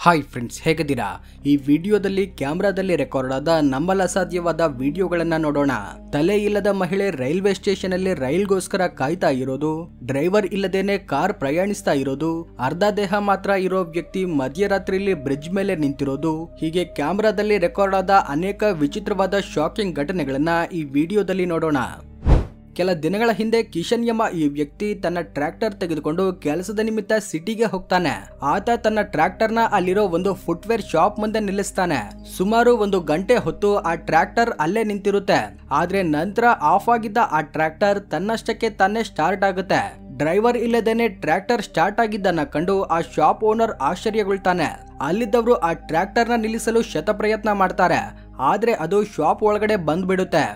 Hi friends, ಹೇಗಿದ್ದೀರಾ? ಈ ವಿಡಿಯೋದಲ್ಲಿ ಕ್ಯಾಮೆರಾದಲ್ಲಿ ರೆಕಾರ್ಡ್ ಆದ ನಂಬಲಸಾಧ್ಯವಾದ ವಿಡಿಯೋಗಳನ್ನ ನೋಡೋಣ. ತಲೆ ಇಲ್ಲದ ಮಹಿಳೆ ರೈಲ್ವೆ ಸ್ಟೇಷನ್ ಅಲ್ಲಿ ರೈಲ್ಗೋಸ್ಕರ ಕಾಯ್ತಾ ಇರೋದು, ಡ್ರೈವರ್ ಇಲ್ಲದೇನೆ ಕಾರ್ ಪ್ರಯಾಣಿಸ್ತಾ ಇರೋದು, ಅರ್ಧ ದೇಹ ಮಾತ್ರ ಇರೋ ವ್ಯಕ್ತಿ ಮಧ್ಯರಾತ್ರಿಯಲ್ಲಿ ಬ್ರಿಡ್ಜ್ ಮೇಲೆ ನಿಂತಿರೋದು, ಹೀಗೆ ಕ್ಯಾಮೆರಾದಲ್ಲಿ ರೆಕಾರ್ಡ್ ಆದ ಅನೇಕ ವಿಚಿತ್ರವಾದ ಶಾಕಿಂಗ್ ಘಟನೆಗಳನ್ನ ಈ ವಿಡಿಯೋದಲ್ಲಿ ನೋಡೋಣ. ಕೆಲ ದಿನಗಳ ಹಿಂದೆ ಕಿಶನ್ ಎಂಬ ಈ ವ್ಯಕ್ತಿ ತನ್ನ ಟ್ರ್ಯಾಕ್ಟರ್ ತೆಗೆದುಕೊಂಡು ಕೆಲಸದ ನಿಮಿತ್ತ ಸಿಟಿಗೆ ಹೋಗ್ತಾನೆ. ಆತ ತನ್ನ ಟ್ರ್ಯಾಕ್ಟರ್ ನ ಅಲ್ಲಿರೋ ಒಂದು ಫುಟ್ವೇರ್ ಶಾಪ್ ಮುಂದೆ ನಿಲ್ಲಿಸ್ತಾನೆ. ಸುಮಾರು 1 ಗಂಟೆ ಹೊತ್ತು ಆ ಟ್ರ್ಯಾಕ್ಟರ್ ಅಲ್ಲೇ ನಿಂತಿರುತ್ತೆ. ಆದ್ರೆ ನಂತರ ಆಫ್ ಆಗಿದ್ದ ಆ ಟ್ರ್ಯಾಕ್ಟರ್ ತನ್ನಷ್ಟಕ್ಕೆ ತಾನೇ ಸ್ಟಾರ್ಟ್ ಆಗುತ್ತೆ. ಡ್ರೈವರ್ ಇಲ್ಲದೇನೆ ಟ್ರ್ಯಾಕ್ಟರ್ ಸ್ಟಾರ್ಟ್ ಆಗಿದ್ದನ್ನ ಕಂಡು ಆ ಶಾಪ್ ಓನರ್ ಆಶ್ಚರ್ಯಗೊಳ್ತಾನೆ. ಅಲ್ಲಿದ್ದವರು ಆ ಟ್ರ್ಯಾಕ್ಟರ್ ನ ನಿಲ್ಲಿಸಲು ಶತಪ್ರಯತ್ನ ಮಾಡ್ತಾರೆ, ಆದ್ರೆ ಅದು ಶಾಪ್ ಒಳಗಡೆ ಬಂದ್ಬಿಡುತ್ತೆ.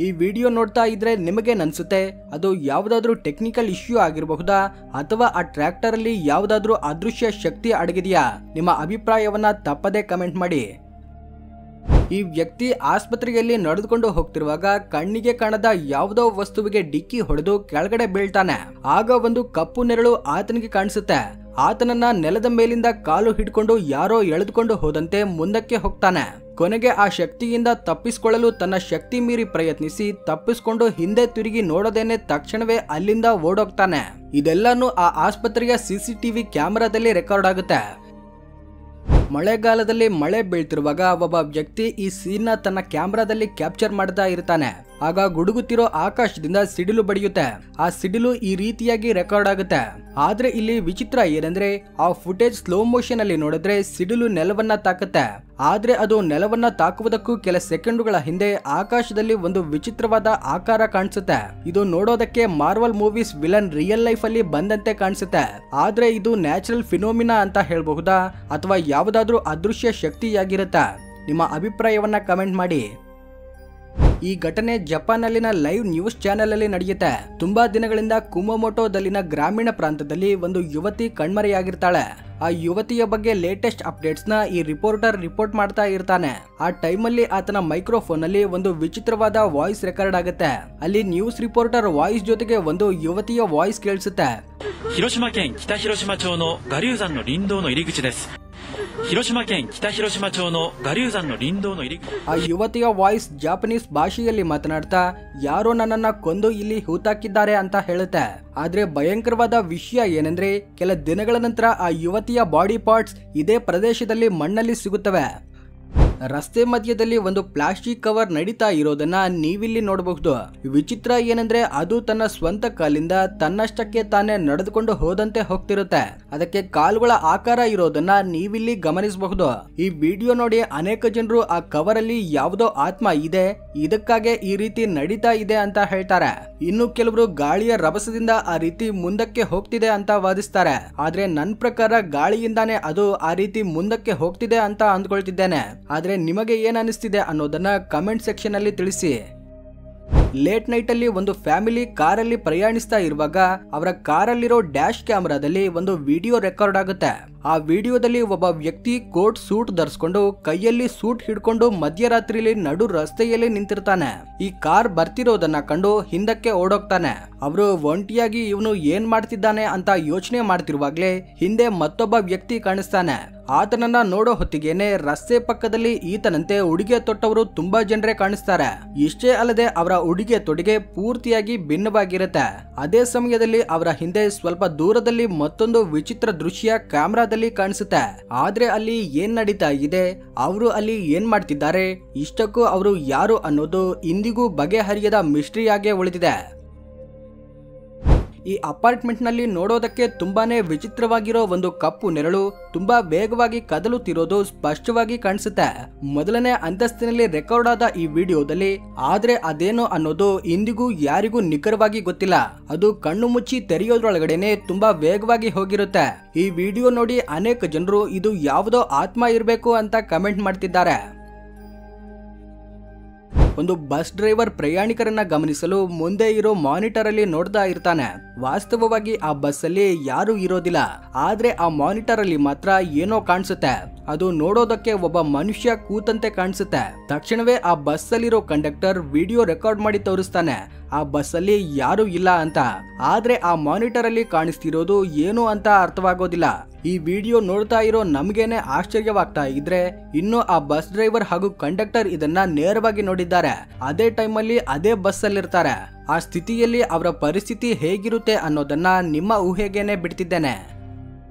ಈ ವಿಡಿಯೋ ನೋಡ್ತಾ ಇದ್ರೆ ನಿಮಗೇನನ್ಸುತ್ತೆ? ಅದು ಯಾವುದಾದ್ರೂ ಟೆಕ್ನಿಕಲ್ ಇಶ್ಯೂ ಆಗಿರಬಹುದಾ, ಅಥವಾ ಆ ಟ್ರ್ಯಾಕ್ಟರ್ ಅಲ್ಲಿ ಯಾವುದಾದ್ರೂ ಅದೃಶ್ಯ ಶಕ್ತಿ ಅಡಗಿದೆಯಾ? ನಿಮ್ಮ ಅಭಿಪ್ರಾಯವನ್ನ ತಪ್ಪದೇ ಕಮೆಂಟ್ ಮಾಡಿ. ಈ ವ್ಯಕ್ತಿ ಆಸ್ಪತ್ರೆಯಲ್ಲಿ ನಡೆದುಕೊಂಡು ಹೋಗ್ತಿರುವಾಗ ಕಣ್ಣಿಗೆ ಕಾಣದ ಯಾವುದೋ ವಸ್ತುವಿಗೆ ಡಿಕ್ಕಿ ಹೊಡೆದು ಕೆಳಗಡೆ ಬೀಳ್ತಾನೆ. ಆಗ ಒಂದು ಕಪ್ಪು ನೆರಳು ಆತನಿಗೆ ಕಾಣಿಸುತ್ತೆ. ಆತನನ್ನ ನೆಲದ ಮೇಲಿಂದ ಕಾಲು ಹಿಡ್ಕೊಂಡು ಯಾರೋ ಎಳೆದುಕೊಂಡು ಹೋದಂತೆ ಮುಂದಕ್ಕೆ ಹೋಗ್ತಾನೆ. ಕೊನೆಗೆ ಆ ಶಕ್ತಿಯಿಂದ ತಪ್ಪಿಸಿಕೊಳ್ಳಲು ತನ್ನ ಶಕ್ತಿ ಮೀರಿ ಪ್ರಯತ್ನಿಸಿ ತಪ್ಪಿಸಿಕೊಂಡು ಹಿಂದೆ ತಿರುಗಿ ನೋಡದೇನೆ ತಕ್ಷಣವೇ ಅಲ್ಲಿಂದ ಓಡೋಗ್ತಾನೆ. ಇದೆಲ್ಲಾನು ಆ ಆಸ್ಪತ್ರೆಯ ಸಿಸಿಟಿವಿ ಕ್ಯಾಮೆರಾದಲ್ಲಿ ರೆಕಾರ್ಡ್ ಆಗುತ್ತೆ. ಮಳೆಗಾಲದಲ್ಲಿ ಮಳೆ ಬೀಳ್ತಿರುವಾಗ ಒಬ್ಬ ವ್ಯಕ್ತಿ ಈ ಸೀನ್ ನ ತನ್ನ ಕ್ಯಾಮೆರಾದಲ್ಲಿ ಕ್ಯಾಪ್ಚರ್ ಮಾಡ್ತಾ ಇರ್ತಾನೆ. ಆಗ ಗುಡುಗುತ್ತಿರೋ ಆಕಾಶದಿಂದ ಸಿಡಿಲು ಬಡಿಯುತ್ತೆ. ಆ ಸಿಡಿಲು ಈ ರೀತಿಯಾಗಿ ರೆಕಾರ್ಡ್ ಆಗುತ್ತೆ. ಆದ್ರೆ ಇಲ್ಲಿ ವಿಚಿತ್ರ ಏನಂದ್ರೆ, ಆ ಫುಟೇಜ್ ಸ್ಲೋ ಮೋಷನ್ ಅಲ್ಲಿ ನೋಡಿದ್ರೆ ಸಿಡಿಲು ನೆಲವನ್ನ ತಾಕುತ್ತೆ. ಆದ್ರೆ ಅದು ನೆಲವನ್ನ ತಾಕುವುದಕ್ಕೂ ಕೆಲ ಸೆಕೆಂಡುಗಳ ಹಿಂದೆ ಆಕಾಶದಲ್ಲಿ ಒಂದು ವಿಚಿತ್ರವಾದ ಆಕಾರ ಕಾಣಿಸುತ್ತೆ. ಇದು ನೋಡೋದಕ್ಕೆ marvel movies villain real life ಅಲ್ಲಿ ಬಂದಂತೆ ಕಾಣಿಸುತ್ತೆ. ಆದ್ರೆ ಇದು ನ್ಯಾಚುರಲ್ ಫಿನೋಮಿನಾ ಅಂತ ಹೇಳಬಹುದಾ, ಅಥವಾ ಯಾವುದಾದ್ರೂ ಅದೃಶ್ಯ ಶಕ್ತಿಯಾಗಿರುತ್ತಾ? ನಿಮ್ಮ ಅಭಿಪ್ರಾಯವನ್ನ ಕಮೆಂಟ್ ಮಾಡಿ. ಈ ಘಟನೆ ಜಪಾನ್ ಅಲ್ಲಿನ ಲೈವ್ ನ್ಯೂಸ್ ಚಾನೆಲ್ ಅಲ್ಲಿ ನಡೆಯುತ್ತೆ. ತುಂಬಾ ದಿನಗಳಿಂದ ಕುಮಮೋಟೋದಲ್ಲಿನ ಗ್ರಾಮೀಣ ಪ್ರಾಂತದಲ್ಲಿ ಒಂದು ಯುವತಿ ಕಣ್ಮರೆಯಾಗಿರ್ತಾಳೆ. ಆ ಯುವತಿಯ ಬಗ್ಗೆ ಲೇಟೆಸ್ಟ್ ಅಪ್ಡೇಟ್ಸ್ ನ ಈ ರಿಪೋರ್ಟ್ ಮಾಡ್ತಾ ಇರ್ತಾನೆ. ಆ ಟೈಮಲ್ಲಿ ಆತನ ಮೈಕ್ರೋಫೋನ್ ಅಲ್ಲಿ ಒಂದು ವಿಚಿತ್ರವಾದ ವಾಯ್ಸ್ ರೆಕಾರ್ಡ್ ಆಗುತ್ತೆ. ಅಲ್ಲಿ ನ್ಯೂಸ್ ರಿಪೋರ್ಟರ್ ವಾಯ್ಸ್ ಜೊತೆಗೆ ಒಂದು ಯುವತಿಯ ವಾಯ್ಸ್ ಕೇಳಿಸುತ್ತೆ. ಹಿರೋಶಿಮಾ ken ಕಿತಾ ಹಿರೋಶಿಮಾ ಚೋ ನೋ ಗರ್ಯೂಜಾನ್ ನೋ ರಿಂಡೋ ನೋ ಇರಿಗುಚಿ ದೆಸು. ಹಿರೋಶಿಮಾ ken ಕಿತಾ ಹಿರೋಶಿಮಾ ಚೋ ನೋ ಗರ್ಯೂಜಾನ್ ನೋ ರಿಂಡೋ ನೋ ಇರಿಗುಚಿ. ಆ ಯುವತಿಯ ವಾಯ್ಸ್ ಜಾಪನೀಸ್ ಭಾಷೆಯಲ್ಲಿ ಮಾತನಾಡ್ತಾ ಯಾರೋ ನನ್ನನ್ನ ಕೊಂದು ಇಲ್ಲಿ ಹೂತಾಕಿದ್ದಾರೆ ಅಂತ ಹೇಳುತ್ತೆ. ಆದ್ರೆ ಭಯಂಕರವಾದ ವಿಷಯ ಏನಂದ್ರೆ, ಕೆಲ ದಿನಗಳ ನಂತರ ಆ ಯುವತಿಯ ಬಾಡಿ ಪಾರ್ಟ್ಸ್ ಇದೇ ಪ್ರದೇಶದಲ್ಲಿ ಮಣ್ಣಲ್ಲಿ ಸಿಗುತ್ತವೆ. ರಸ್ತೆ ಮಧ್ಯದಲ್ಲಿ ಒಂದು ಪ್ಲಾಸ್ಟಿಕ್ ಕವರ್ ನಡೀತಾ ಇರೋದನ್ನ ನೀವಿಲ್ಲಿ ನೋಡಬಹುದು. ವಿಚಿತ್ರ ಏನಂದ್ರೆ, ಅದು ತನ್ನ ಸ್ವಂತ ಕಾಲಿಂದ ತನ್ನಷ್ಟಕ್ಕೆ ತಾನೇ ನಡೆದುಕೊಂಡು ಹೋದಂತೆ ಹೋಗ್ತಿರುತ್ತೆ. ಅದಕ್ಕೆ ಕಾಲುಗಳ ಆಕಾರ ಇರೋದನ್ನ ನೀವಿಲ್ಲಿ ಗಮನಿಸಬಹುದು. ಈ ವಿಡಿಯೋ ನೋಡಿ ಅನೇಕ ಜನರು ಆ ಕವರ್ ಅಲ್ಲಿ ಯಾವುದೋ ಆತ್ಮ ಇದೆ, ಇದಕ್ಕಾಗೆ ಈ ರೀತಿ ನಡೀತಾ ಇದೆ ಅಂತ ಹೇಳ್ತಾರೆ. ಇನ್ನು ಕೆಲವರು ಗಾಳಿಯ ರಭಸದಿಂದ ಆ ರೀತಿ ಮುಂದಕ್ಕೆ ಹೋಗ್ತಿದೆ ಅಂತ ವಾದಿಸ್ತಾರೆ. ಆದ್ರೆ ನನ್ನ ಪ್ರಕಾರ ಗಾಳಿಯಿಂದಾನೇ ಅದು ಆ ರೀತಿ ಮುಂದಕ್ಕೆ ಹೋಗ್ತಿದೆ ಅಂತ ಅಂದ್ಕೊಳ್ತಿದ್ದೇನೆ. ಆದ್ರೆ ನಿಮಗೆ ಏನ್ ಅನಿಸ್ತಿದೆ ಅನ್ನೋದನ್ನ ಕಮೆಂಟ್ ಸೆಕ್ಷನ್ ಅಲ್ಲಿ ತಿಳಿಸಿ. ಲೇಟ್ ನೈಟ್ ಅಲ್ಲಿ ಒಂದು ಫ್ಯಾಮಿಲಿ ಕಾರಲ್ಲಿ ಪ್ರಯಾಣಿಸ್ತಾ ಇರುವಾಗ ಅವರ ಕಾರಲ್ಲಿರೋ ಡ್ಯಾಶ್ ಕ್ಯಾಮೆರಾದಲ್ಲಿ ಒಂದು ವಿಡಿಯೋ ರೆಕಾರ್ಡ್ ಆಗುತ್ತೆ. ಆ ವಿಡಿಯೋದಲ್ಲಿ ಒಬ್ಬ ವ್ಯಕ್ತಿ ಕೋಟ್ ಸೂಟ್ ಧರಿಸಿಕೊಂಡು ಕೈಯಲ್ಲಿ ಸೂಟ್ ಹಿಡ್ಕೊಂಡು ಮಧ್ಯರಾತ್ರಿಯಲ್ಲಿ ನಡು ರಸ್ತೆಯಲ್ಲಿ ನಿಂತಿರ್ತಾನೆ. ಈ ಕಾರ್ ಬರ್ತಿರೋದನ್ನ ಕಂಡು ಹಿಂದಕ್ಕೆ ಓಡೋಗ್ತಾನೆ. ಅವರು ಒಂಟಿಯಾಗಿ ಇವನು ಏನ್ ಮಾಡ್ತಿದ್ದಾನೆ ಅಂತ ಯೋಚನೆ ಮಾಡ್ತಿರುವಾಗ್ಲೇ ಹಿಂದೆ ಮತ್ತೊಬ್ಬ ವ್ಯಕ್ತಿ ಕಾಣಿಸ್ತಾನೆ. ಆತನನ್ನ ನೋಡೋ ಹೊತ್ತಿಗೇನೆ ರಸ್ತೆ ಪಕ್ಕದಲ್ಲಿ ಈತನಂತೆ ಉಡುಗೆ ತೊಟ್ಟವರು ತುಂಬಾ ಜನರೇ ಕಾಣಿಸ್ತಾರೆ. ಇಷ್ಟೇ ಅಲ್ಲದೆ ಅವರ ಉಡುಗೆ ತೊಡುಗೆ ಪೂರ್ತಿಯಾಗಿ ಭಿನ್ನವಾಗಿರುತ್ತೆ. ಅದೇ ಸಮಯದಲ್ಲಿ ಅವರ ಹಿಂದೆ ಸ್ವಲ್ಪ ದೂರದಲ್ಲಿ ಮತ್ತೊಂದು ವಿಚಿತ್ರ ದೃಶ್ಯ ಕ್ಯಾಮೆರಾದಲ್ಲಿ ಕಾಣಿಸುತ್ತೆ. ಆದ್ರೆ ಅಲ್ಲಿ ಏನ್ ನಡೀತಾ ಇದೆ, ಅವರು ಅಲ್ಲಿ ಏನ್ ಮಾಡ್ತಿದ್ದಾರೆ, ಇಷ್ಟಕ್ಕೂ ಅವರು ಯಾರು ಅನ್ನೋದು ಇಂದಿಗೂ ಬಗೆಹರಿಯದ ಮಿಸ್ಟ್ರಿಯಾಗೆ ಉಳಿದಿದೆ. ಈ ಅಪಾರ್ಟ್ಮೆಂಟ್ ನಲ್ಲಿ ನೋಡೋದಕ್ಕೆ ತುಂಬಾನೇ ವಿಚಿತ್ರವಾಗಿರೋ ಒಂದು ಕಪ್ಪು ನೆರಳು ತುಂಬಾ ವೇಗವಾಗಿ ಕದಲುತ್ತಿರೋದು ಸ್ಪಷ್ಟವಾಗಿ ಕಾಣಿಸುತ್ತೆ. ಮೊದಲನೇ ಅಂತಸ್ತಿನಲ್ಲಿ ರೆಕಾರ್ಡ್ ಆದ ಈ ವಿಡಿಯೋದಲ್ಲಿ ಆದ್ರೆ ಅದೇನು ಅನ್ನೋದು ಇಂದಿಗೂ ಯಾರಿಗೂ ನಿಖರವಾಗಿ ಗೊತ್ತಿಲ್ಲ. ಅದು ಕಣ್ಣು ಮುಚ್ಚಿ ತೆರೆಯೋದ್ರೊಳಗಡೆನೆ ತುಂಬಾ ವೇಗವಾಗಿ ಹೋಗಿರುತ್ತೆ. ಈ ವಿಡಿಯೋ ನೋಡಿ ಅನೇಕ ಜನರು ಇದು ಯಾವುದೋ ಆತ್ಮ ಇರಬೇಕು ಅಂತ ಕಮೆಂಟ್ ಮಾಡ್ತಿದ್ದಾರೆ. ಒಂದು ಬಸ್ ಡ್ರೈವರ್ ಪ್ರಯಾಣಿಕರನ್ನ ಗಮನಿಸಲು ಮುಂದೆ ಇರೋ ಮಾನಿಟರ್ ಅಲ್ಲಿ ನೋಡ್ತಾ ಇರ್ತಾನೆ. ವಾಸ್ತವವಾಗಿ ಆ ಬಸ್ ಅಲ್ಲಿ ಯಾರು ಇರೋದಿಲ್ಲ, ಆದ್ರೆ ಆ ಮಾನಿಟರ್ ಅಲ್ಲಿ ಮಾತ್ರ ಏನೋ ಕಾಣಿಸುತ್ತೆ. ಅದು ನೋಡೋದಕ್ಕೆ ಒಬ್ಬ ಮನುಷ್ಯ ಕೂತಂತೆ ಕಾಣಿಸುತ್ತೆ. ತಕ್ಷಣವೇ ಆ ಬಸ್ ಅಲ್ಲಿರೋ ಕಂಡಕ್ಟರ್ ವಿಡಿಯೋ ರೆಕಾರ್ಡ್ ಮಾಡಿ ತೋರಿಸ್ತಾನೆ ಆ ಬಸ್ ಅಲ್ಲಿ ಯಾರು ಇಲ್ಲ ಅಂತ. ಆದ್ರೆ ಆ ಮಾನಿಟರ್ ಅಲ್ಲಿ ಕಾಣಿಸ್ತಿರೋದು ಏನು ಅಂತ ಅರ್ಥವಾಗೋದಿಲ್ಲ. ಈ ವಿಡಿಯೋ ನೋಡ್ತಾ ಇರೋ ನಮ್ಗೇನೆ ಆಶ್ಚರ್ಯವಾಗ್ತಾ ಇದ್ರೆ ಇನ್ನು ಆ ಬಸ್ ಡ್ರೈವರ್ ಹಾಗೂ ಕಂಡಕ್ಟರ್ ಇದನ್ನ ನೇರವಾಗಿ ನೋಡಿದ್ದಾರೆ. ಅದೇ ಟೈಮಲ್ಲಿ ಅದೇ ಬಸ್ ಅಲ್ಲಿರ್ತಾರೆ. ಆ ಸ್ಥಿತಿಯಲ್ಲಿ ಅವರ ಪರಿಸ್ಥಿತಿ ಹೇಗಿರುತ್ತೆ ಅನ್ನೋದನ್ನ ನಿಮ್ಮ ಊಹೆಗೇನೆ ಬಿಡ್ತಿದ್ದೇನೆ.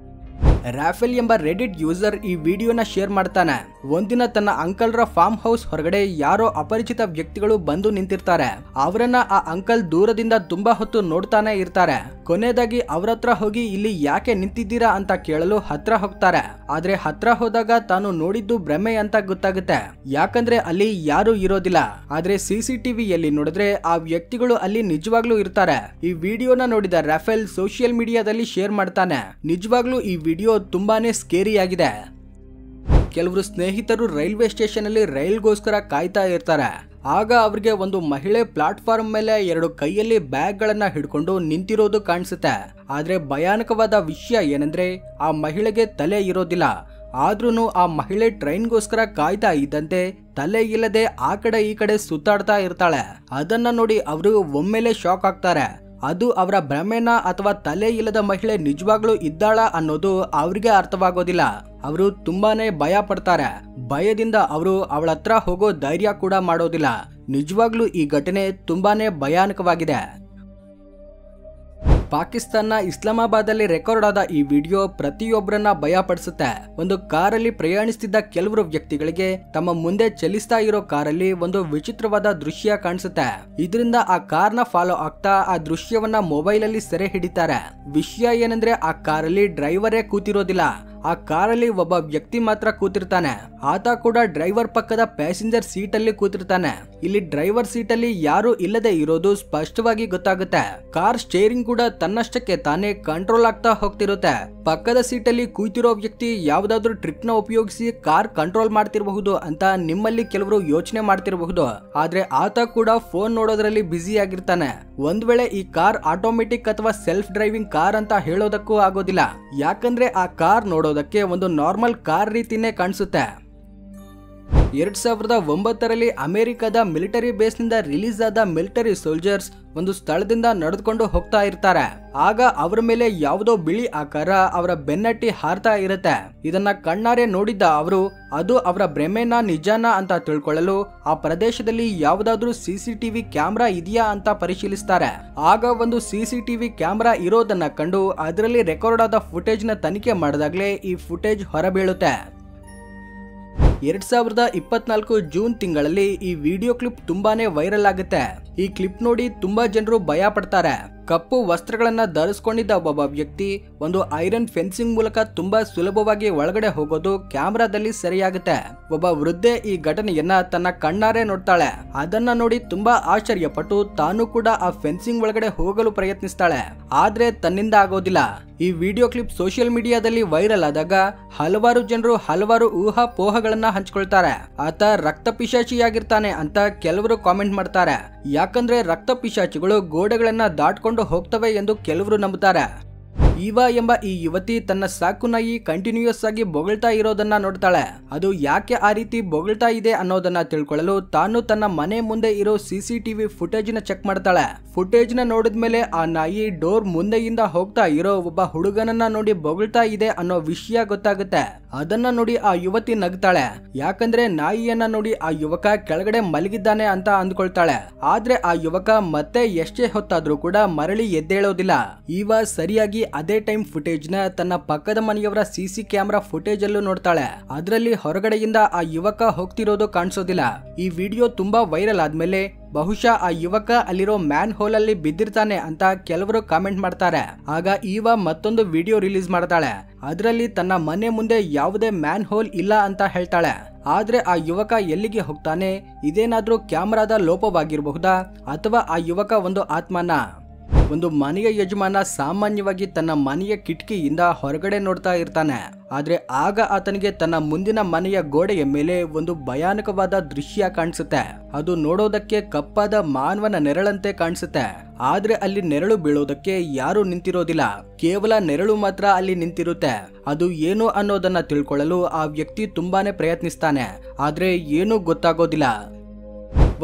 ರಾಫೆಲ್ ಎಂಬ ರೆಡಿಟ್ ಯೂಸರ್ ಈ ವಿಡಿಯೋನ ಶೇರ್ ಮಾಡ್ತಾನೆ. ಒಂದಿನ ತನ್ನ ಅಂಕಲ್ರ ಫಾರ್ಮ್ ಹೌಸ್ ಹೊರಗಡೆ ಯಾರೋ ಅಪರಿಚಿತ ವ್ಯಕ್ತಿಗಳು ಬಂದು ನಿಂತಿರ್ತಾರೆ. ಅವರನ್ನ ಆ ಅಂಕಲ್ ದೂರದಿಂದ ತುಂಬಾ ಹೊತ್ತು ನೋಡ್ತಾನೆ ಇರ್ತಾರೆ. ಕೊನೆಯದಾಗಿ ಅವ್ರ ಹತ್ರ ಹೋಗಿ ಇಲ್ಲಿ ಯಾಕೆ ನಿಂತಿದ್ದೀರಾ ಅಂತ ಕೇಳಲು ಹತ್ರ ಹೋಗ್ತಾರೆ. ಆದ್ರೆ ಹತ್ರ ಹೋದಾಗ ತಾನು ನೋಡಿದ್ದು ಭ್ರಮೆ ಅಂತ ಗೊತ್ತಾಗುತ್ತೆ. ಯಾಕಂದ್ರೆ ಅಲ್ಲಿ ಯಾರು ಇರೋದಿಲ್ಲ. ಆದ್ರೆ CCTVಯಲ್ಲಿ ನೋಡಿದ್ರೆ ಆ ವ್ಯಕ್ತಿಗಳು ಅಲ್ಲಿ ನಿಜವಾಗ್ಲೂ ಇರ್ತಾರೆ. ಈ ವಿಡಿಯೋನ ನೋಡಿದ ರಾಫೆಲ್ ಸೋಷಿಯಲ್ ಮೀಡಿಯಾದಲ್ಲಿ ಶೇರ್ ಮಾಡ್ತಾನೆ. ನಿಜವಾಗ್ಲೂ ಈ ವಿಡಿಯೋ ತುಂಬಾನೇ ಸ್ಕೇರಿ ಆಗಿದೆ. ಕೆಲವರು ಸ್ನೇಹಿತರು ರೈಲ್ವೆ ಸ್ಟೇಷನ್ ಅಲ್ಲಿ ರೈಲ್ಗೋಸ್ಕರ ಕಾಯ್ತಾ ಇರ್ತಾರೆ. ಆಗ ಅವ್ರಿಗೆ ಒಂದು ಮಹಿಳೆ ಪ್ಲಾಟ್ಫಾರ್ಮ್ ಮೇಲೆ 2 ಕೈಯಲ್ಲಿ ಬ್ಯಾಗ್ ಗಳನ್ನ ಹಿಡ್ಕೊಂಡು ನಿಂತಿರೋದು ಕಾಣಿಸುತ್ತೆ. ಆದ್ರೆ ಭಯಾನಕವಾದ ವಿಷಯ ಏನಂದ್ರೆ ಆ ಮಹಿಳೆಗೆ ತಲೆ ಇರೋದಿಲ್ಲ. ಆದ್ರೂ ಆ ಮಹಿಳೆ ಟ್ರೈನ್ಗೋಸ್ಕರ ಕಾಯ್ತಾ ಇದ್ದಂತೆ ತಲೆ ಇಲ್ಲದೆ ಆ ಕಡೆ ಈ ಕಡೆ ಸುತ್ತಾಡ್ತಾ ಇರ್ತಾಳೆ. ಅದನ್ನ ನೋಡಿ ಅವರು ಒಮ್ಮೆಲೆ ಶಾಕ್ ಆಗ್ತಾರೆ. ಅದು ಅವರ ಭ್ರಮೆನ ಅಥವಾ ತಲೆ ಇಲ್ಲದ ಮಹಿಳೆ ನಿಜವಾಗ್ಲೂ ಇದ್ದಾಳ ಅನ್ನೋದು ಅವ್ರಿಗೆ ಅರ್ಥವಾಗೋದಿಲ್ಲ. ಅವರು ತುಂಬಾನೇ ಭಯ ಪಡ್ತಾರೆ. ಭಯದಿಂದ ಅವರು ಅವಳ ಹತ್ರ ಹೋಗೋ ಧೈರ್ಯ ಕೂಡ ಮಾಡೋದಿಲ್ಲ. ನಿಜವಾಗ್ಲೂ ಈ ಘಟನೆ ತುಂಬಾನೇ ಭಯಾನಕವಾಗಿದೆ. ಪಾಕಿಸ್ತಾನ ಇಸ್ಲಾಮಾಬಾದ್ ಅಲ್ಲಿ ರೆಕಾರ್ಡ್ ಆದ ಈ ವಿಡಿಯೋ ಪ್ರತಿಯೊಬ್ಬರನ್ನ ಭಯ ಪಡಿಸುತ್ತೆ. ಒಂದು ಕಾರಲ್ಲಿ ಪ್ರಯಾಣಿಸುತ್ತಿದ್ದ ಕೆಲವರು ವ್ಯಕ್ತಿಗಳಿಗೆ ತಮ್ಮ ಮುಂದೆ ಚಲಿಸ್ತಾ ಇರೋ ಕಾರಲ್ಲಿ ಒಂದು ವಿಚಿತ್ರವಾದ ದೃಶ್ಯ ಕಾಣಿಸುತ್ತೆ. ಇದರಿಂದ ಆ ಕಾರ್ನ ಫಾಲೋ ಆಗ್ತಾ ಆ ದೃಶ್ಯವನ್ನ ಮೊಬೈಲ್ ಅಲ್ಲಿ ಸೆರೆ ಹಿಡಿತಾರೆ. ವಿಷಯ ಏನಂದ್ರೆ ಆ ಕಾರಲ್ಲಿ ಡ್ರೈವರೇ ಕೂತಿರೋದಿಲ್ಲ. ಆ ಕಾರಲ್ಲಿ ಒಬ್ಬ ವ್ಯಕ್ತಿ ಮಾತ್ರ ಕೂತಿರ್ತಾನೆ. ಆತ ಕೂಡ ಡ್ರೈವರ್ ಪಕ್ಕದ ಪ್ಯಾಸೆಂಜರ್ ಸೀಟ್ ಅಲ್ಲಿ ಕೂತಿರ್ತಾನೆ. ಇಲ್ಲಿ ಡ್ರೈವರ್ ಸೀಟ್ ಅಲ್ಲಿ ಯಾರು ಇಲ್ಲದೆ ಇರೋದು ಸ್ಪಷ್ಟವಾಗಿ ಗೊತ್ತಾಗುತ್ತೆ. ಕಾರ್ ಸ್ಟೇರಿಂಗ್ ಕೂಡ ತನ್ನಷ್ಟಕ್ಕೆ ತಾನೇ ಕಂಟ್ರೋಲ್ ಆಗ್ತಾ ಹೋಗ್ತಿರುತ್ತೆ. ಪಕ್ಕದ ಸೀಟ್ ಅಲ್ಲಿ ಕೂತಿರೋ ವ್ಯಕ್ತಿ ಯಾವ್ದಾದ್ರು ಟ್ರಿಕ್ ನ ಉಪಯೋಗಿಸಿ ಕಾರ್ ಕಂಟ್ರೋಲ್ ಮಾಡ್ತಿರಬಹುದು ಅಂತ ನಿಮ್ಮಲ್ಲಿ ಕೆಲವರು ಯೋಚನೆ ಮಾಡ್ತಿರಬಹುದು. ಆದ್ರೆ ಆತ ಕೂಡ ಫೋನ್ ನೋಡೋದ್ರಲ್ಲಿ ಬ್ಯುಸಿ ಆಗಿರ್ತಾನೆ. ಒಂದ್ ವೇಳೆ ಈ ಕಾರ್ ಆಟೋಮೆಟಿಕ್ ಅಥವಾ ಸೆಲ್ಫ್ ಡ್ರೈವಿಂಗ್ ಕಾರ್ ಅಂತ ಹೇಳೋದಕ್ಕೂ ಆಗೋದಿಲ್ಲ. ಯಾಕಂದ್ರೆ ಆ ಕಾರ್ ನೋಡೋದಕ್ಕೆ ಒಂದು ನಾರ್ಮಲ್ ಕಾರ್ ರೀತಿನೇ ಕಾಣಿಸುತ್ತೆ. 2009ರಲ್ಲಿ ಅಮೆರಿಕದ ಮಿಲಿಟರಿ ಬೇಸ್ ನಿಂದ ರಿಲೀಸ್ ಆದ ಮಿಲಿಟರಿ ಸೋಲ್ಜರ್ಸ್ ಒಂದು ಸ್ಥಳದಿಂದ ನಡೆದುಕೊಂಡು ಹೋಗ್ತಾ ಇರ್ತಾರೆ. ಆಗ ಅವರ ಮೇಲೆ ಯಾವುದೋ ಬಿಳಿ ಆಕಾರ ಅವರ ಬೆನ್ನಟ್ಟಿ ಹಾರ್ತಾ ಇರುತ್ತೆ. ಇದನ್ನ ಕಣ್ಣಾರೆ ನೋಡಿದ್ದ ಅವರು ಅದು ಅವರ ಭ್ರಮೆನ ನಿಜಾನ ಅಂತ ತಿಳ್ಕೊಳ್ಳಲು ಆ ಪ್ರದೇಶದಲ್ಲಿ ಯಾವುದಾದ್ರೂ CCTV ಕ್ಯಾಮೆರಾ ಇದೆಯಾ ಅಂತ ಪರಿಶೀಲಿಸ್ತಾರೆ. ಆಗ ಒಂದು CCTV ಕ್ಯಾಮೆರಾ ಇರೋದನ್ನ ಕಂಡು ಅದರಲ್ಲಿ ರೆಕಾರ್ಡ್ ಆದ ಫುಟೇಜ್ ನ ತನಿಖೆ ಮಾಡಿದಾಗಲೇ ಈ ಫುಟೇಜ್ ಹೊರಬೀಳುತ್ತೆ. 2024 ಜೂನ್ ತಿಂಗಳಲ್ಲಿ ಈ ವಿಡಿಯೋ ಕ್ಲಿಪ್ ತುಂಬಾನೇ ವೈರಲ್ ಆಗುತ್ತೆ. ಈ ಕ್ಲಿಪ್ ನೋಡಿ ತುಂಬಾ ಜನರು ಭಯ ಪಡ್ತಾರೆ. ಕಪ್ಪು ವಸ್ತ್ರಗಳನ್ನ ಧರಿಸಿಕೊಂಡಿದ್ದ ಒಬ್ಬ ವ್ಯಕ್ತಿ ಒಂದು ಐರನ್ ಫೆನ್ಸಿಂಗ್ ಮೂಲಕ ತುಂಬಾ ಸುಲಭವಾಗಿ ಒಳಗಡೆ ಹೋಗೋದು ಕ್ಯಾಮೆರಾದಲ್ಲಿ ಸರಿಯಾಗುತ್ತೆ. ಒಬ್ಬ ವೃದ್ಧೆ ಈ ಘಟನೆಯನ್ನ ತನ್ನ ಕಣ್ಣಾರೆ ನೋಡ್ತಾಳೆ. ಅದನ್ನ ನೋಡಿ ತುಂಬಾ ಆಶ್ಚರ್ಯಪಟ್ಟು ತಾನು ಕೂಡ ಆ ಫೆನ್ಸಿಂಗ್ ಒಳಗಡೆ ಹೋಗಲು ಪ್ರಯತ್ನಿಸ್ತಾಳೆ. ಆದ್ರೆ ತನ್ನಿಂದ ಆಗೋದಿಲ್ಲ. ಈ ವಿಡಿಯೋ ಕ್ಲಿಪ್ ಸೋಷಿಯಲ್ ಮೀಡಿಯಾದಲ್ಲಿ ವೈರಲ್ ಆದಾಗ ಹಲವಾರು ಜನರು ಹಲವಾರು ಊಹಾಪೋಹಗಳನ್ನ ಹಂಚ್ಕೊಳ್ತಾರೆ. ಆತ ರಕ್ತ ಪಿಶಾಚಿಯಾಗಿರ್ತಾನೆ ಅಂತ ಕೆಲವರು ಕಾಮೆಂಟ್ ಮಾಡ್ತಾರೆ. ಯಾಕಂದ್ರೆ ರಕ್ತ ಪಿಶಾಚಿಗಳು ಗೋಡೆಗಳನ್ನ ದಾಟ್ಕೊಂಡು ಹೋಗ್ತವೆ ಎಂದು ಕೆಲವರು ನಂಬುತ್ತಾರೆ. ಈವಾ ಎಂಬ ಈ ಯುವತಿ ತನ್ನ ಸಾಕು ನಾಯಿ ಕಂಟಿನ್ಯೂಯಸ್ ಆಗಿ ಬೊಗಳ್ತಾ ಇರೋದನ್ನ ನೋಡ್ತಾಳೆ. ಅದು ಯಾಕೆ ಆ ರೀತಿ ಬೊಗಳ್ತಾ ಇದೆ ಅನ್ನೋದನ್ನ ತಿಳ್ಕೊಳ್ಳಲು ತಾನು ತನ್ನ ಮನೆ ಮುಂದೆ ಇರೋ CCTV ಫುಟೇಜ್ ನ ಚೆಕ್ ಮಾಡ್ತಾಳೆ. ಫುಟೇಜ್ ನ ನೋಡಿದ್ಮೇಲೆ ಆ ನಾಯಿ ಡೋರ್ ಮುಂದೆಯಿಂದ ಹೋಗ್ತಾ ಇರೋ ಒಬ್ಬ ಹುಡುಗನನ್ನ ನೋಡಿ ಬೊಗಳ್ತಾ ಇದೆ ಅನ್ನೋ ವಿಷಯ ಗೊತ್ತಾಗುತ್ತೆ. ಅದನ್ನ ನೋಡಿ ಆ ಯುವತಿ ನಗ್ತಾಳೆ. ಯಾಕಂದ್ರೆ ನಾಯಿಯನ್ನ ನೋಡಿ ಆ ಯುವಕ ಕೆಳಗಡೆ ಮಲಗಿದ್ದಾನೆ ಅಂತ ಅಂದ್ಕೊಳ್ತಾಳೆ. ಆದ್ರೆ ಆ ಯುವಕ ಮತ್ತೆ ಎಷ್ಟೇ ಹೊತ್ತಾದ್ರೂ ಕೂಡ ಮರಳಿ ಎದ್ದೇಳೋದಿಲ್ಲ. ಈವಾ ಸರಿಯಾಗಿ ಅದೇ ಟೈಮ್ ಫುಟೇಜ್ ನ ತನ್ನ ಪಕ್ಕದ ಮನೆಯವರ CC ಕ್ಯಾಮೆರಾ ಫುಟೇಜ್ ಅಲ್ಲೂ ನೋಡ್ತಾಳೆ. ಅದರಲ್ಲಿ ಹೊರಗಡೆಯಿಂದ ಆ ಯುವಕ ಹೋಗ್ತಿರೋದು ಕಾಣಿಸೋದಿಲ್ಲ. ಈ ವಿಡಿಯೋ ತುಂಬಾ ವೈರಲ್ ಆದ್ಮೇಲೆ ಬಹುಶಃ ಆ ಯುವಕ ಅಲ್ಲಿರೋ ಮ್ಯಾನ್ ಹೋಲ್ ಅಲ್ಲಿ ಬಿದ್ದಿರ್ತಾನೆ ಅಂತ ಕೆಲವರು ಕಾಮೆಂಟ್ ಮಾಡ್ತಾರೆ. ಆಗ ಈವಾ ಮತ್ತೊಂದು ವಿಡಿಯೋ ರಿಲೀಸ್ ಮಾಡ್ತಾಳೆ. ಅದರಲ್ಲಿ ತನ್ನ ಮನೆ ಮುಂದೆ ಯಾವುದೇ ಮ್ಯಾನ್ ಹೋಲ್ ಇಲ್ಲ ಅಂತ ಹೇಳ್ತಾಳೆ. ಆದ್ರೆ ಆ ಯುವಕ ಎಲ್ಲಿಗೆ ಹೋಗ್ತಾನೆ? ಇದೇನಾದ್ರೂ ಕ್ಯಾಮೆರಾದ ಲೋಪವಾಗಿರಬಹುದಾ ಅಥವಾ ಆ ಯುವಕ ಒಂದು ಆತ್ಮನ? ಒಂದು ಮನೆಯ ಯಜಮಾನ ಸಾಮಾನ್ಯವಾಗಿ ತನ್ನ ಮನೆಯ ಕಿಟಕಿಯಿಂದ ಹೊರಗಡೆ ನೋಡ್ತಾ ಇರ್ತಾನೆ. ಆದ್ರೆ ಆಗ ಆತನಿಗೆ ತನ್ನ ಮುಂದಿನ ಮನೆಯ ಗೋಡೆಯ ಮೇಲೆ ಒಂದು ಭಯಾನಕವಾದ ದೃಶ್ಯ ಕಾಣಿಸುತ್ತೆ. ಅದು ನೋಡೋದಕ್ಕೆ ಕಪ್ಪಾದ ಮಾನವನ ನೆರಳಂತೆ ಕಾಣಿಸುತ್ತೆ. ಆದ್ರೆ ಅಲ್ಲಿ ನೆರಳು ಬೀಳೋದಕ್ಕೆ ಯಾರು ನಿಂತಿರೋದಿಲ್ಲ, ಕೇವಲ ನೆರಳು ಮಾತ್ರ ಅಲ್ಲಿ ನಿಂತಿರುತ್ತೆ. ಅದು ಏನು ಅನ್ನೋದನ್ನ ತಿಳ್ಕೊಳ್ಳಲು ಆ ವ್ಯಕ್ತಿ ತುಂಬಾನೇ ಪ್ರಯತ್ನಿಸ್ತಾನೆ, ಆದ್ರೆ ಏನೂ ಗೊತ್ತಾಗೋದಿಲ್ಲ.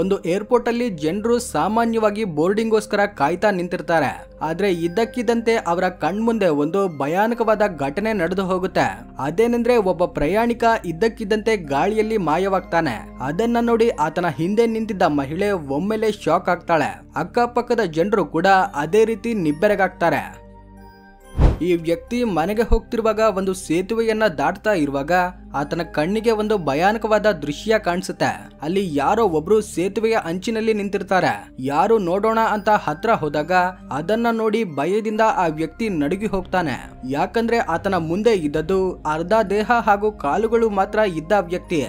ಒಂದು ಏರ್ಪೋರ್ಟ್ ಅಲ್ಲಿ ಜನರು ಸಾಮಾನ್ಯವಾಗಿ ಬೋರ್ಡಿಂಗ್ಗೋಸ್ಕರ ಕಾಯ್ತಾ ನಿಂತಿರ್ತಾರೆ. ಆದ್ರೆ ಇದ್ದಕ್ಕಿದ್ದಂತೆ ಅವರ ಕಣ್ಮುಂದೆ ಒಂದು ಭಯಾನಕವಾದ ಘಟನೆ ನಡೆದು ಹೋಗುತ್ತೆ. ಅದೇನೆಂದ್ರೆ ಒಬ್ಬ ಪ್ರಯಾಣಿಕ ಇದ್ದಕ್ಕಿದ್ದಂತೆ ಗಾಳಿಯಲ್ಲಿ ಮಾಯವಾಗ್ತಾನೆ. ಅದನ್ನ ನೋಡಿ ಆತನ ಹಿಂದೆ ನಿಂತಿದ್ದ ಮಹಿಳೆ ಒಮ್ಮೆಲೆ ಶಾಕ್ ಆಗ್ತಾಳೆ. ಅಕ್ಕಪಕ್ಕದ ಜನರು ಕೂಡ ಅದೇ ರೀತಿ ನಿಬ್ಬೆರಗಾಗ್ತಾರೆ. ಈ ವ್ಯಕ್ತಿ ಮನೆಗೆ ಹೋಗ್ತಿರುವಾಗ ಒಂದು ಸೇತುವೆಯನ್ನ ದಾಟ್ತಾ ಇರುವಾಗ ಆತನ ಕಣ್ಣಿಗೆ ಒಂದು ಭಯಾನಕವಾದ ದೃಶ್ಯ ಕಾಣಿಸುತ್ತೆ. ಅಲ್ಲಿ ಯಾರೋ ಒಬ್ರು ಸೇತುವೆಯ ಅಂಚಿನಲ್ಲಿ ನಿಂತಿರ್ತಾರೆ. ಯಾರು ನೋಡೋಣ ಅಂತ ಹತ್ರ ಹೋದಾಗ ಅದನ್ನ ನೋಡಿ ಭಯದಿಂದ ಆ ವ್ಯಕ್ತಿ ನಡುಗಿ ಹೋಗ್ತಾನೆ. ಯಾಕಂದ್ರೆ ಆತನ ಮುಂದೆ ಇದ್ದದ್ದು ಅರ್ಧ ದೇಹ ಹಾಗೂ ಕಾಲುಗಳು ಮಾತ್ರ ಇದ್ದ ವ್ಯಕ್ತಿ.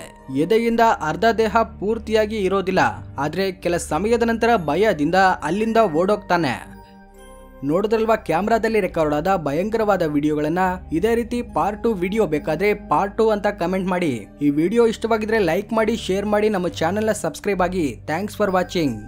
ಎದೆಯಿಂದ ಅರ್ಧ ದೇಹ ಪೂರ್ತಿಯಾಗಿ ಇರೋದಿಲ್ಲ. ಆದ್ರೆ ಕೆಲ ಸಮಯದ ನಂತರ ಭಯದಿಂದ ಅಲ್ಲಿಂದ ಓಡೋಗ್ತಾನೆ. ನೋಡಿದ್ರಲ್ವಾ ಕ್ಯಾಮ್ರಾದಲ್ಲಿ ರೆಕಾರ್ಡ್ ಆದ ಭಯಂಕರವಾದ ವಿಡಿಯೋಗಳನ್ನ. ಇದೇ ರೀತಿ ಪಾರ್ಟ್ 2 ವಿಡಿಯೋ ಬೇಕಾದ್ರೆ ಪಾರ್ಟ್ 2 ಅಂತ ಕಮೆಂಟ್ ಮಾಡಿ. ಈ ವಿಡಿಯೋ ಇಷ್ಟವಾಗಿದ್ರೆ ಲೈಕ್ ಮಾಡಿ, ಶೇರ್ ಮಾಡಿ, ನಮ್ಮ ಚಾನೆಲ್ ನ ಸಬ್ಸ್ಕ್ರೈಬ್ ಆಗಿ. Thanks for watching.